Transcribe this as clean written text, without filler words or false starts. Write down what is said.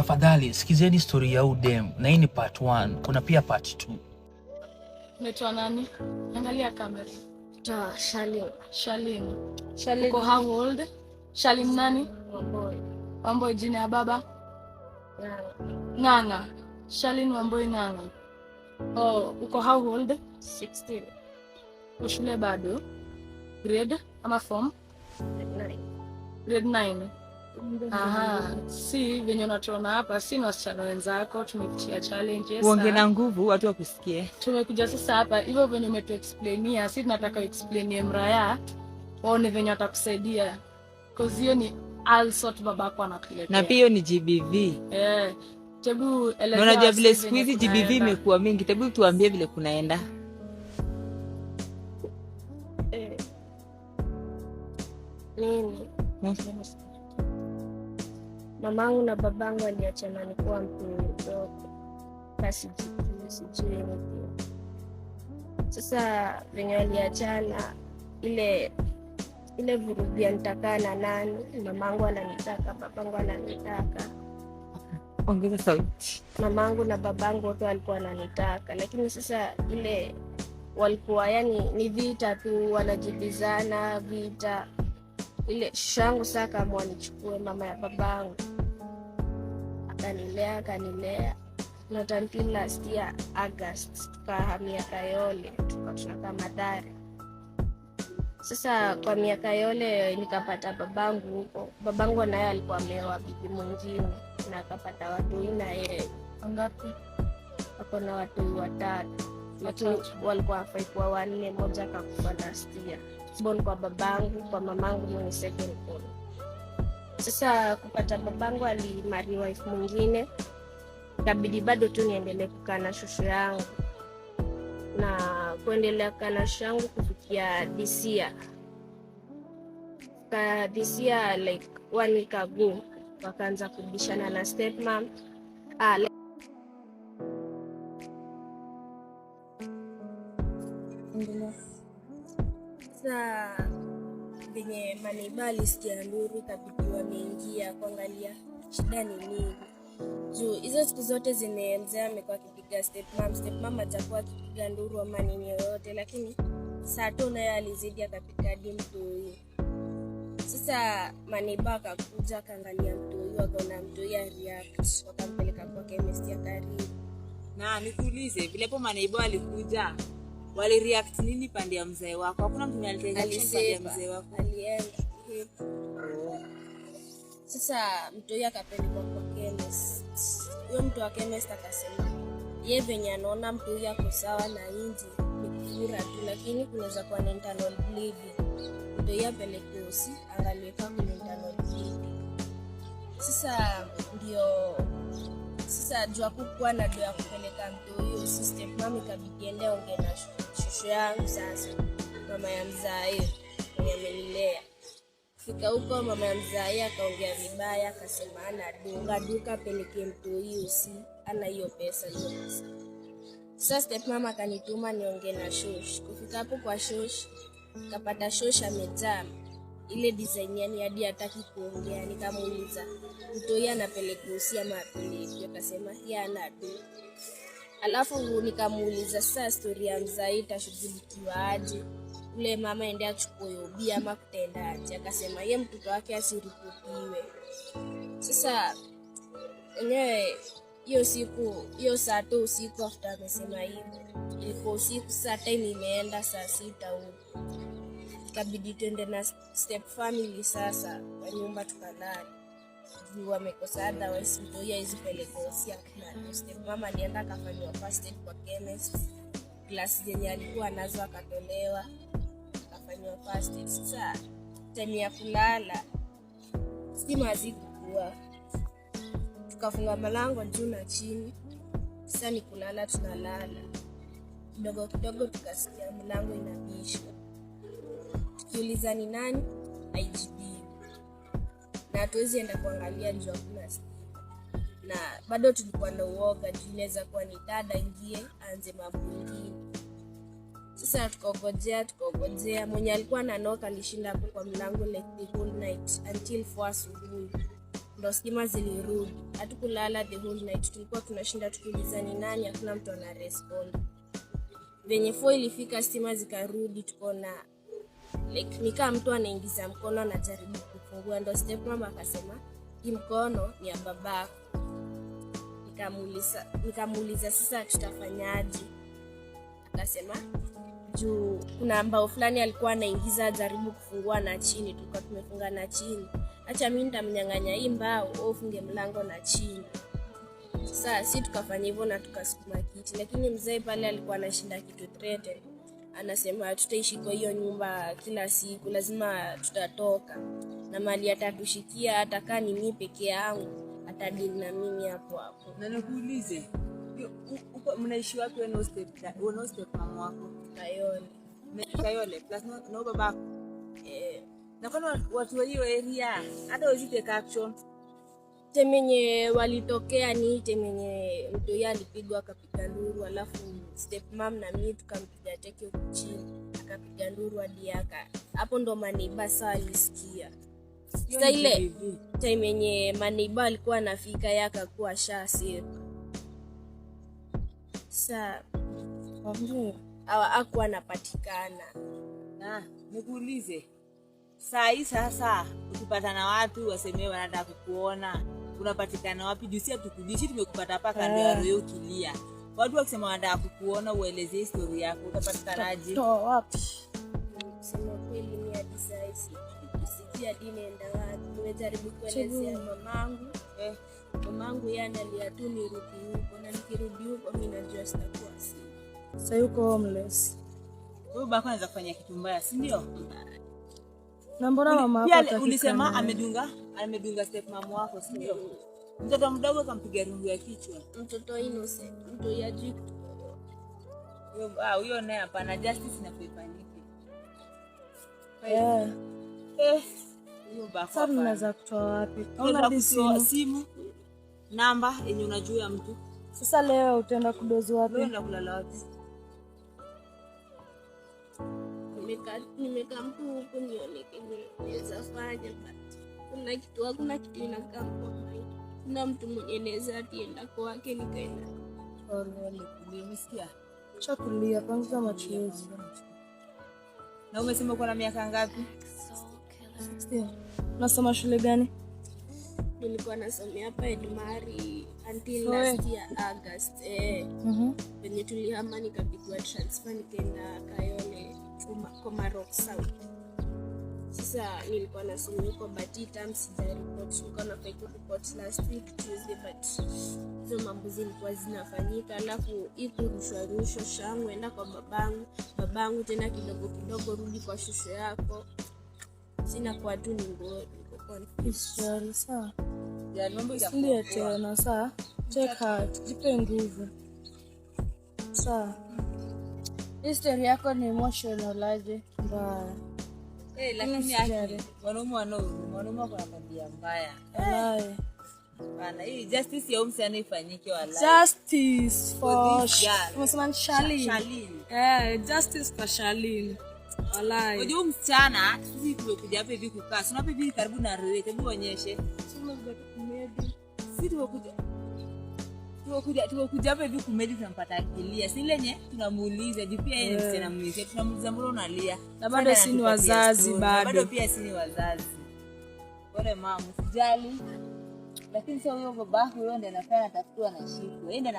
tafadhali sikizeni story ya udem, na hii ni part 1, kuna pia part 2. Unaitwa nani? Angalia kamera. Shalin. Uko how old? Shalin nani? Wamboi. Wamboi jina ya baba? Ng'ang'a. Shalin Wamboi Ng'ang'a. Oh, uko how old? 16. Shule bado? Grade ama form? Grade 9. Aha, si venye unatuona hapa, si na wasichana wenzako, tumepitia challenges. Uongee na nguvu watu wakusikie. Tumekuja sasa hapa, hivyo venye umetuexplainia, si tunataka uexplainie Mraya, waone venye watakusaidia. Cause hiyo ni allsort babako anakuletea. Na pia ni GBV. Tebu eleza. Unajua vile siku hizi GBV imekuwa mingi, tebu tuambie vile kunaenda. Mimi mamangu na babangu waliachana nikuwa mtu mdogo, kasi sijui anything. Sasa venye waliachana, ile vurugia nitakaa na nani, mamangu ananitaka, babangu ananitaka. Ongeza sauti. Mamangu na babangu wote walikuwa wananitaka, lakini sasa ile walikuwa yani ni vita tu, wanajibizana vita. Ile shangu sasa kama wanichukue mama ya babangu, akanilea not until last year August tukahamia Kayole, tunakaa Mathare. Sasa kwa miaka Kayole nikapata babangu huko. Babangu naye alikuwa ameoa bibi mwingine na akapata watu na yeye. Ngapi? Ako na watu 3, lakini walikuwa haikuwa 4, mmoja akakufa last year. Born kwa babangu, kwa mamangu mwenye second born. Sasa kupata babangu alimari wife mwingine, kabidi bado tu niendelee kukaa na shushu yangu na kuendelea kukaa na shushu yangu kufikia this year. This year like 1 week ago wakaanza kubishana na stepmom. Sasa venye manibali sikia nduru, kabidi wameingia kuangalia shida ni nini. Juu hizo siku zote zenye mzee amekuwa akipiga stepmom hajakuwa akipiga nduru ama nini yoyote, lakini saa tu naye alizidi akapiga hadi mtu huyu. Sasa maniba akakuja akaangalia mtu huyu, akaona mtu huyu react, wakampeleka kwa chemist ya karibu. Na nikuulize, vile po maniba alikuja, wali react nini pande ya mzee wako? Hakuna mtu alitekeleza pande ya mzee wako. Alienda. Sasa mtu huyu akapelekwa kwa chemist. Huyo mtu wa chemist akasema yeye venye anaona mtu huyu ako sawa na inji ni kufura tu, lakini kunaweza kuwa na internal bleeding. Mtu huyu apelekwe hosi angalie kama ni internal bleeding. Sasa jua kukuwa na doa kupeleka mtu huyu system, mami kabidi ende ongea na shushu yangu sasa, mama ya mzae mwenye amenilea. Fika huko mama ya mzae akaongea vibaya, akasema ana duka peleke mtu huyu si ana hiyo pesa. Sasa stepmama akanituma niongee na shush. Kufika hapo kwa shush, kapata shush amejam ile design yani hadi hataki kuongea. Nikamuuliza mtu huyu anapeleka usi ama apeleke, akasema yeye anadu. Alafu nikamuuliza sasa story ya mzai itashughulikiwa aje, ule mama ende achukue ubi ama kutenda aje, akasema yeye mtoto wake asiripotiwe. Sasa enyewe hiyo saa tu usiku after amesema hivyo, ilikuwa usiku saa time imeenda saa 6 huko, ikabidi tuende na step family sasa kwa nyumba tukalala. Juu wamekosa otherwise mtu huyo hizi pelekos ya kuna step mama alienda akafanywa first aid kwa chemist, glass zenye alikuwa nazo akatolewa akafanywa first aid. Sasa time ya kulala stima hazikuwa, tukafunga malango juu na chini. Sasa ni kulala tunalala, kidogo tukasikia mlango inabishwa, tukiuliza ni nani haijibiwi, na hatuwezi enda kuangalia juu hakuna stima, na bado tulikuwa na uoga juu inaweza kuwa ni dada ingie aanze mambo mengine. Sasa tukogojea mwenye alikuwa ananoka alishinda hapo kwa mlango like the whole night until 4 asubuhi ndo stima zilirudi. Hatukulala the whole night, tulikuwa tunashinda tukiuliza ni nani, hakuna mtu ana respond. Venye 4 ilifika stima zikarudi, tuko na like nikaa mtu anaingiza mkono anajaribu kufungua, ndo stepmom akasema hii mkono ni ya babako. Nikamuuliza sasa tutafanyaje? Akasema juu kuna mbao fulani alikuwa anaingiza jaribu kufungua na chini, tulikuwa tumefunga na chini. Acha mimi nitamnyang'anya hii mbao au ufunge mlango na chini. Sasa si tukafanya hivyo na tukasukuma kiti, lakini mzee pale alikuwa anashinda kitu threaten. Anasema tutaishi kwa hiyo nyumba kila siku, lazima tutatoka. Na mali atatushikia atakaa ni mimi peke yangu, atadili na mimi hapo hapo. Na nikuulize, mnaishi wapi wewe na stepmom wako? Kayole plus no babako. Na kwa watu wa hiyo area hata wazite action. Temenye walitokea ni temenye mtu yeye alipigwa akapiga nduru, alafu stepmom na mimi tukampiga teke huko chini akapiga nduru hadi yaka. Hapo ndo maneiba saa alisikia. Sasa ile temenye maneiba alikuwa anafika yaka kuwa shasema. Sasa hakuwa anapatikana. Na nikuulize, saa hii sasa ukipata na watu wasemee wanataka kukuona, unapatikana wapi? Juu si atukudishi tumekupata hapa kando ya Royal Kilia. Watu wakisema wanataka kukuona ueleze historia yako, utapatikanaje? Wapi? Sema kweli ni hadi sasa sijui hadi nenda wapi. Nimejaribu kuelezea mamangu. Mamangu yeye analia tu nirudi huko, na nikirudi huko mimi najua sitakuwa safe. Sasa yuko homeless. Wewe baba anaweza kufanya kitu mbaya, si ndio? Na mbona mama yako atakika? Ulisema amedunga stepmom wako, si ndio? Mtoto mdogo kampiga rungu ya kichwa. Mtoto innocent, mtoto yaji. Huyo naye hapana, justice inafanyike. Huyo baba. Sasa tunaweza kutoa wapi? Hauna simu namba yenye unajua ya mtu. Sasa leo utaenda kudozi wapi? Leo enda kulala wapi? Nimekaa mtu huko nione kenye naweza fanya, but hakuna kitu inakaa kwa maisha. Kuna mtu mwenye naweza atienda kwake nikaenda. Umesikia? Chakulia kwanza machozi. Na umesema uko na miaka ngapi? 16. Unasoma shule gani? Nilikuwa nasomea hapa Edmari until last year August. Venye tulihama nikapigwa transfer nikaenda Kayole Komarok South. Sasa nilikuwa nasomea kwa but terms sija report. Nilikuwa nafanya report last week Tuesday, but hizo mambo zilikuwa zinafanyika, alafu rushwa shangu enda kwa babangu tena kidogo rudi kwa shusho yako. Sina kwa tu niko confused. Sawa. Ya mambo ya ndio tena sawa. Take heart, jipe nguvu. Sawa. History yako ni emotional aje? Mbaya. Lakini yake wanaume wako na tabia mbaya. Mbaya. Bana, hii justice ya umsani ifanyike wallahi. Justice for Umesema Charlene. Justice for Charlene. Wallahi. Unajua msichana sisi tumekuja hapa hivi kukaa. Sina hapa hivi karibu na Royal, hebu onyeshe. Sisi tumekuja hapa hivi kumedi tunampata akilia. Si lenye tunamuuliza juu pia yeye msichana mwizi. Tunamuuliza mbona unalia? Na bado si ni wazazi bado. Bado pia si ni wazazi. Pole mama, usijali. Lakini sio huyo babako yeye ndiye anafanya tafutwa na shiko. Yeye ndiye